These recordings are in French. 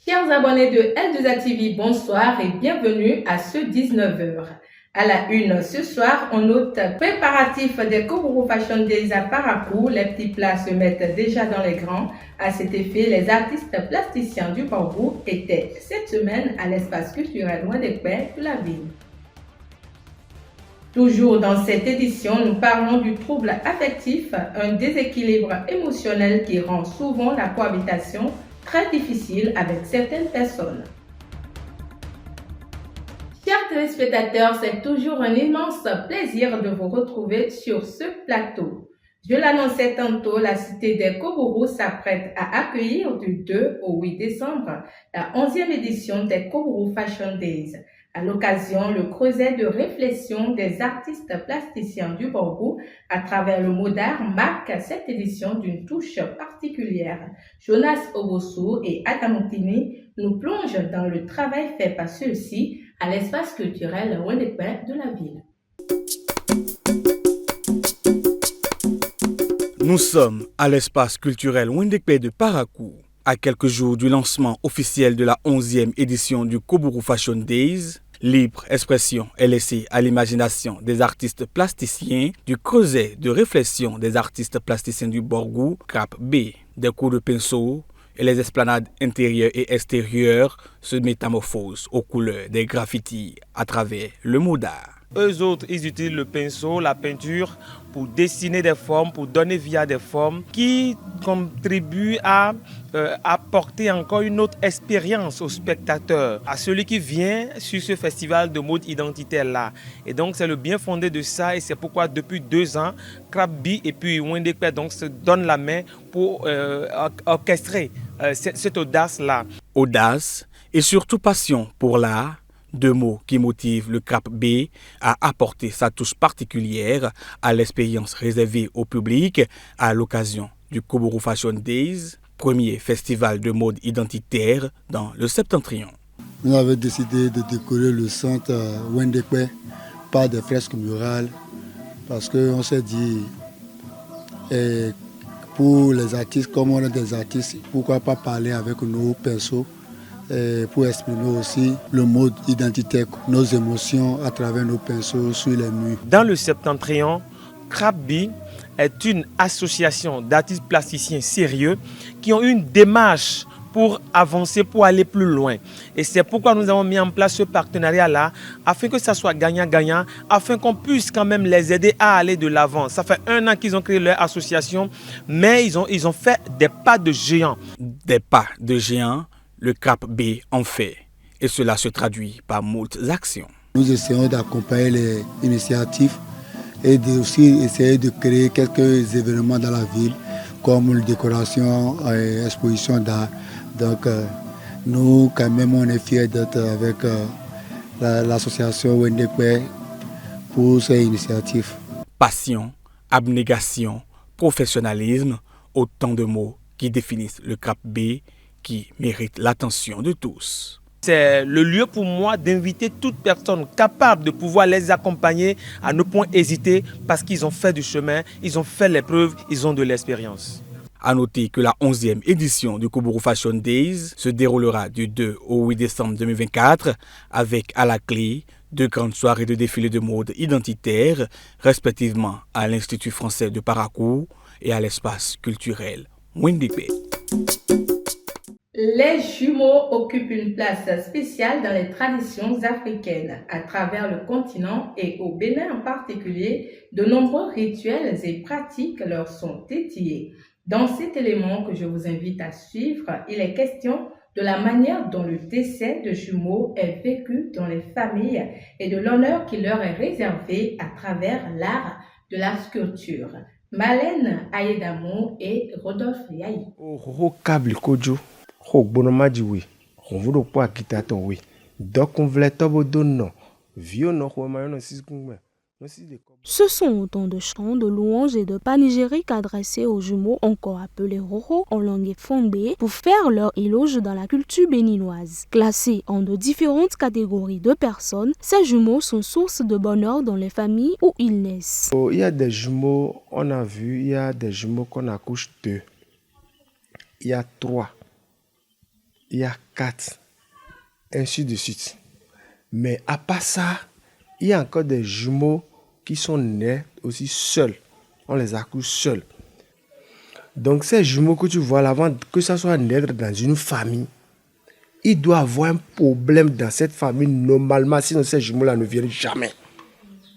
Chers abonnés de L2A TV, bonsoir et bienvenue à ce 19h. À la une, ce soir, on note préparatif des Koburu Fashion Days à Parakou. Les petits plats se mettent déjà dans les grands. À cet effet, les artistes plasticiens du Borgou étaient cette semaine à l'espace culturel loin des Pères de la ville. Toujours dans cette édition, nous parlons du trouble affectif, un déséquilibre émotionnel qui rend souvent la cohabitation très difficile avec certaines personnes. Chers téléspectateurs, c'est toujours un immense plaisir de vous retrouver sur ce plateau. Je l'annonçais tantôt, la cité des Koburu s'apprête à accueillir du 2 au 8 décembre la 11e édition des Koburu Fashion Days. À l'occasion, le creuset de réflexion des artistes plasticiens du Borgou à travers le mot d'art marque cette édition d'une touche particulière. Jonas Obosu et Adamotini nous plongent dans le travail fait par ceux-ci à l'espace culturel Wendekwe de la ville. Nous sommes à l'espace culturel Wendekwe de Parakou. À quelques jours du lancement officiel de la 11e édition du Koburu Fashion Days, libre expression est laissée à l'imagination des artistes plasticiens du creuset de réflexion des artistes plasticiens du Borgou, CRAP B. Des coups de pinceau et les esplanades intérieures et extérieures se métamorphosent aux couleurs des graffitis à travers le mot d'art. Eux autres, ils utilisent le pinceau, la peinture pour dessiner des formes, pour donner vie à des formes qui contribuent à apporter encore une autre expérience au spectateur, à celui qui vient sur ce festival de mode identitaire-là. Et donc, c'est le bien fondé de ça et c'est pourquoi depuis 2 ans, Krabby et puis Wendekwe donc se donnent la main pour orchestrer cette audace-là. Audace et surtout passion pour l'art. 2 mots qui motivent le CRAP B à apporter sa touche particulière à l'expérience réservée au public à l'occasion du Koburu Fashion Days, premier festival de mode identitaire dans le Septentrion. Nous avons décidé de décorer le centre Wendekwe par des fresques murales parce qu'on s'est dit, pour les artistes, comme on est des artistes, pourquoi pas parler avec nos pinceaux pour exprimer aussi le mode identitaire, nos émotions à travers nos pinceaux sur les murs. Dans le Septentrion, Krabby est une association d'artistes plasticiens sérieux qui ont une démarche pour avancer, pour aller plus loin. Et c'est pourquoi nous avons mis en place ce partenariat-là, afin que ça soit gagnant-gagnant, afin qu'on puisse quand même les aider à aller de l'avant. Ça fait 1 an qu'ils ont créé leur association, mais ils ont fait des pas de géant. Des pas de géant, le CRAP B en fait, et cela se traduit par moult actions. Nous essayons d'accompagner les initiatives et aussi essayer de créer quelques événements dans la ville, comme la décoration et exposition d'art. Donc nous, quand même, on est fiers d'être avec l'association Wendekwe pour ces initiatives. Passion, abnégation, professionnalisme, autant de mots qui définissent le CRAP B qui mérite l'attention de tous. C'est le lieu pour moi d'inviter toute personne capable de pouvoir les accompagner à ne point hésiter parce qu'ils ont fait du chemin, ils ont fait les preuves, ils ont de l'expérience. A noter que la 11e édition du Koburu Fashion Days se déroulera du 2 au 8 décembre 2024 avec à la clé 2 grandes soirées de défilés de mode identitaire, respectivement à l'Institut français de Parakou et à l'espace culturel Wendekwe. Les jumeaux occupent une place spéciale dans les traditions africaines. À travers le continent et au Bénin en particulier, de nombreux rituels et pratiques leur sont dédiés. Dans cet élément que je vous invite à suivre, il est question de la manière dont le décès de jumeaux est vécu dans les familles et de l'honneur qui leur est réservé à travers l'art de la sculpture. Malène Ayedamo et Rodolphe Yahi. Ce sont autant de chants, de louanges et de panégyriques adressés aux jumeaux, encore appelés Roro en langue fondée, pour faire leur éloge dans la culture béninoise. Classés en de différentes catégories de personnes, ces jumeaux sont source de bonheur dans les familles où ils naissent. Il y a des jumeaux, on a vu, il y a des jumeaux qu'on accouche 2. Il y a 3. il y a 4, ainsi de suite. Mais à part ça, il y a encore des jumeaux qui sont nés aussi seuls. On les accouche seuls. Donc ces jumeaux que tu vois là, avant que ça soit naître dans une famille, il doit avoir un problème dans cette famille normalement, sinon ces jumeaux-là ne viennent jamais.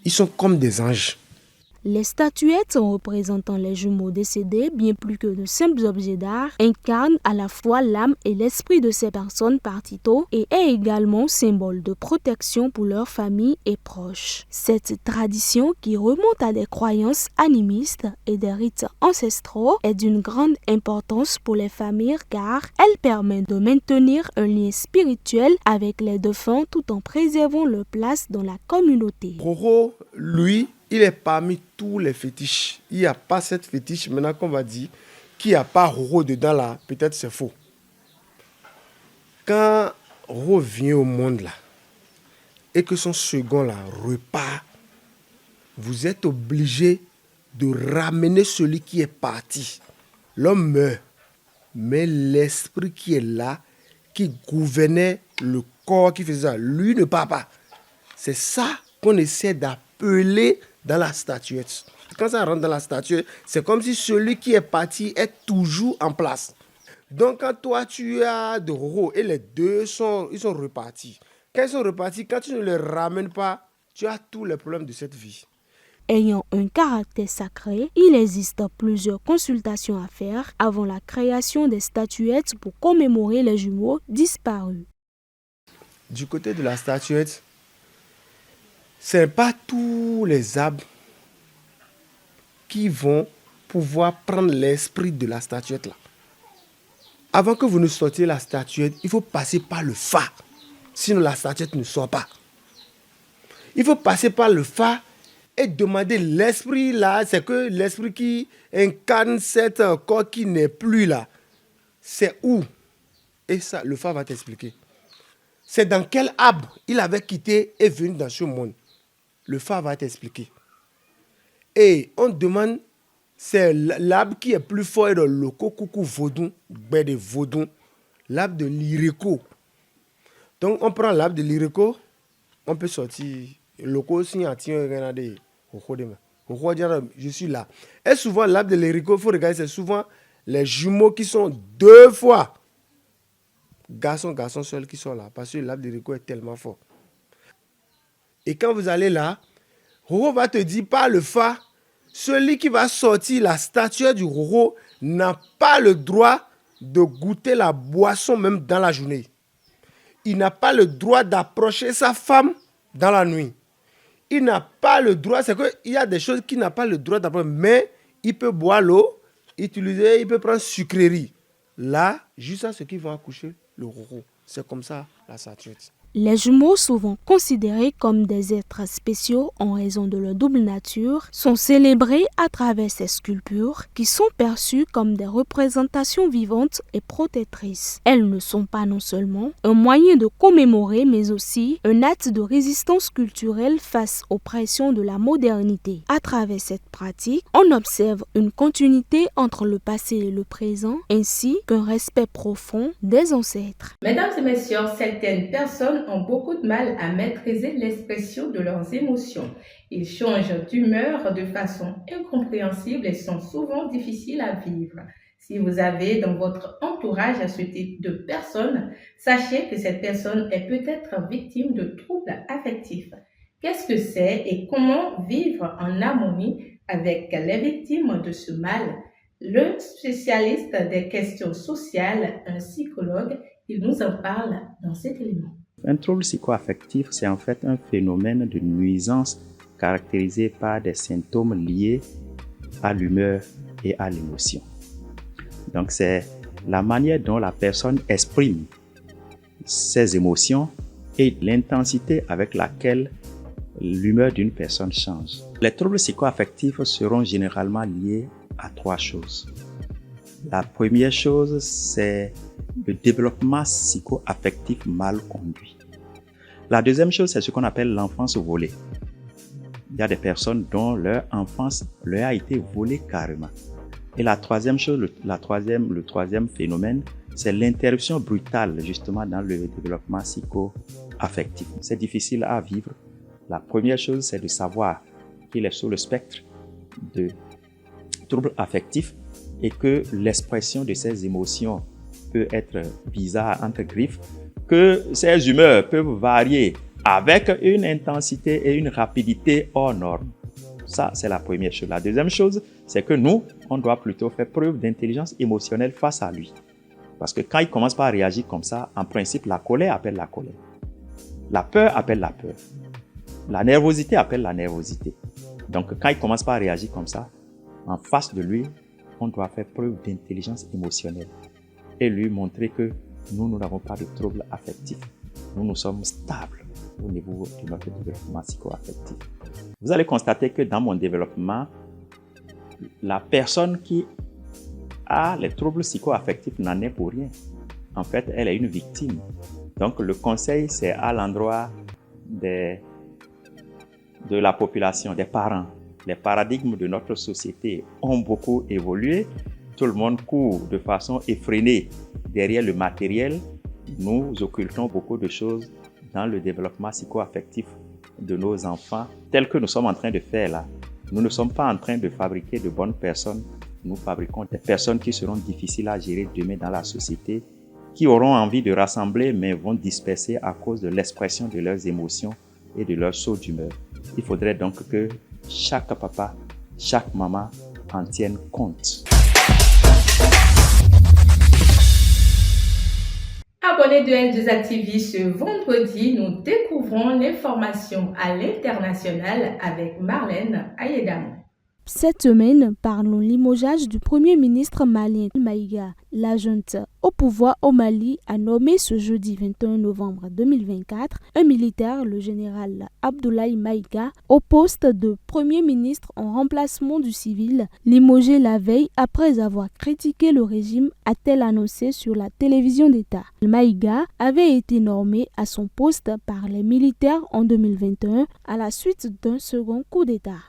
Ils sont comme des anges. Les statuettes représentant les jumeaux décédés, bien plus que de simples objets d'art, incarnent à la fois l'âme et l'esprit de ces personnes parties tôt et est également symbole de protection pour leur famille et proches. Cette tradition, qui remonte à des croyances animistes et des rites ancestraux, est d'une grande importance pour les familles car elle permet de maintenir un lien spirituel avec les défunts tout en préservant leur place dans la communauté. Roro, lui, il est parmi tous les fétiches. Il n'y a pas cette fétiche, maintenant qu'on va dire, qu'il n'y a pas Roro dedans là, peut-être c'est faux. Quand Roro vient au monde là, et que son second là repart, vous êtes obligé de ramener celui qui est parti. L'homme meurt, mais l'esprit qui est là, qui gouvernait le corps qui faisait ça, lui ne part pas. C'est ça qu'on essaie d'appeler dans la statuette. Quand ça rentre dans la statuette, c'est comme si celui qui est parti est toujours en place. Donc quand toi tu as de Roro et les deux ils sont repartis. Quand ils sont repartis, quand tu ne les ramènes pas, tu as tous les problèmes de cette vie. Ayant un caractère sacré, il existe plusieurs consultations à faire avant la création des statuettes pour commémorer les jumeaux disparus. Du côté de la statuette, ce n'est pas tous les arbres qui vont pouvoir prendre l'esprit de la statuette là. Avant que vous ne sortiez la statuette, il faut passer par le phare. Sinon la statuette ne sort pas. Il faut passer par le phare et demander l'esprit là. C'est que l'esprit qui incarne cet corps qui n'est plus là. C'est où? Et ça, le phare va t'expliquer. C'est dans quel arbre il avait quitté et venu dans ce monde. Le phare va t'expliquer. Et on demande, c'est l'arbre qui est plus fort et le loco coucou vaudou, de vaudou, l'arbre de l'ireko. Donc on prend l'arbre de l'ireko, on peut sortir. Le loco si on tient regarder, je suis là. Et souvent l'arbre de l'ireko, il faut regarder, c'est souvent les jumeaux qui sont deux fois. Garçon seul qui sont là, parce que l'arbre de l'ireko est tellement fort. Et quand vous allez là, Roro va te dire par le phare, celui qui va sortir la statuette du Roro n'a pas le droit de goûter la boisson même dans la journée. Il n'a pas le droit d'approcher sa femme dans la nuit. Il n'a pas le droit, c'est qu'il y a des choses qu'il n'a pas le droit d'approcher, mais il peut boire l'eau, utiliser, il peut prendre sucrerie. Là, juste à ce qu'ils vont accoucher le Roro. C'est comme ça la statuette. Les jumeaux, souvent considérés comme des êtres spéciaux en raison de leur double nature, sont célébrés à travers ces sculptures qui sont perçues comme des représentations vivantes et protectrices. Elles ne sont pas non seulement un moyen de commémorer, mais aussi un acte de résistance culturelle face aux pressions de la modernité. À travers cette pratique, on observe une continuité entre le passé et le présent, ainsi qu'un respect profond des ancêtres. Mesdames et messieurs, certaines personnes ont beaucoup de mal à maîtriser l'expression de leurs émotions. Ils changent d'humeur de façon incompréhensible et sont souvent difficiles à vivre. Si vous avez dans votre entourage ce type de personne, sachez que cette personne est peut-être victime de troubles affectifs. Qu'est-ce que c'est et comment vivre en harmonie avec les victimes de ce mal? Le spécialiste des questions sociales, un psychologue, il nous en parle dans cet élément. Un trouble psychoaffectif, c'est en fait un phénomène de nuisance caractérisé par des symptômes liés à l'humeur et à l'émotion. Donc, c'est la manière dont la personne exprime ses émotions et l'intensité avec laquelle l'humeur d'une personne change. Les troubles psychoaffectifs seront généralement liés à 3 choses. La première chose, c'est le développement psycho-affectif mal conduit. La deuxième chose, c'est ce qu'on appelle l'enfance volée. Il y a des personnes dont leur enfance leur a été volée carrément. Et la troisième chose, le troisième phénomène, c'est l'interruption brutale justement dans le développement psycho-affectif. C'est difficile à vivre. La première chose, c'est de savoir qu'il est sous le spectre de troubles affectifs et que l'expression de ses émotions peut être bizarre entre griffes, que ses humeurs peuvent varier avec une intensité et une rapidité hors norme. Ça, c'est la première chose. La deuxième chose, c'est que nous, on doit plutôt faire preuve d'intelligence émotionnelle face à lui. Parce que quand il commence par réagir comme ça, en principe, la colère appelle la colère. La peur appelle la peur. La nervosité appelle la nervosité. Donc, quand il commence par réagir comme ça, en face de lui, on doit faire preuve d'intelligence émotionnelle et lui montrer que nous n'avons pas de troubles affectifs. Nous sommes stables au niveau de notre développement psycho-affectif. Vous allez constater que dans mon développement, la personne qui a les troubles psycho-affectifs n'en est pour rien. En fait, elle est une victime. Donc, le conseil, c'est à l'endroit de la population, des parents. Les paradigmes de notre société ont beaucoup évolué. Tout le monde court de façon effrénée derrière le matériel. Nous occultons beaucoup de choses dans le développement psycho-affectif de nos enfants, tel que nous sommes en train de faire là. Nous ne sommes pas en train de fabriquer de bonnes personnes. Nous fabriquons des personnes qui seront difficiles à gérer demain dans la société, qui auront envie de rassembler mais vont disperser à cause de l'expression de leurs émotions et de leurs sauts d'humeur. Il faudrait donc que chaque papa, chaque maman en tienne compte. Abonnés de N2A TV, ce vendredi, nous découvrons l'information à l'international avec Marlène Ayedam. Cette semaine, parlons limogeage du Premier ministre malien Maïga. La junte au pouvoir au Mali a nommé ce jeudi 21 novembre 2024 un militaire, le général Abdoulaye Maïga, au poste de Premier ministre en remplacement du civil, limogé la veille après avoir critiqué le régime, a-t-elle annoncé sur la télévision d'État. Maïga avait été nommé à son poste par les militaires en 2021 à la suite d'un second coup d'État.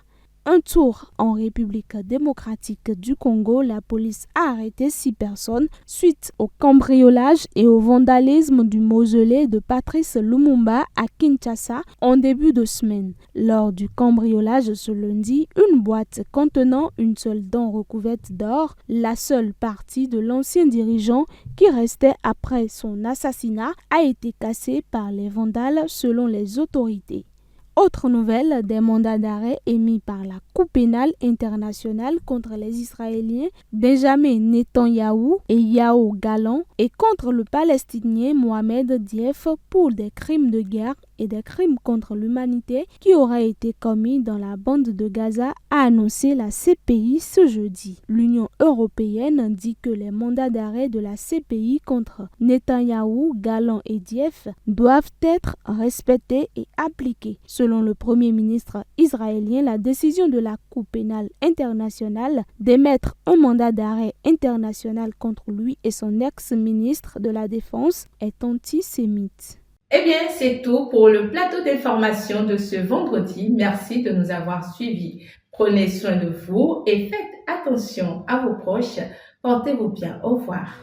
Un tour en République démocratique du Congo, la police a arrêté 6 personnes suite au cambriolage et au vandalisme du mausolée de Patrice Lumumba à Kinshasa en début de semaine. Lors du cambriolage ce lundi, une boîte contenant une seule dent recouverte d'or, la seule partie de l'ancien dirigeant qui restait après son assassinat, a été cassée par les vandales selon les autorités. Autre nouvelle, des mandats d'arrêt émis par la Cour pénale internationale contre les Israéliens Benjamin Netanyahou et Yoav Gallant et contre le Palestinien Mohamed Dief pour des crimes de guerre et des crimes contre l'humanité qui auraient été commis dans la bande de Gaza, a annoncé la CPI ce jeudi. L'Union européenne dit que les mandats d'arrêt de la CPI contre Netanyahou, Gallant et Dief doivent être respectés et appliqués. Selon le Premier ministre israélien, la décision de la Cour pénale internationale d'émettre un mandat d'arrêt international contre lui et son ex-ministre de la Défense est antisémite. Eh bien, c'est tout pour le plateau d'information de ce vendredi. Merci de nous avoir suivis. Prenez soin de vous et faites attention à vos proches. Portez-vous bien. Au revoir.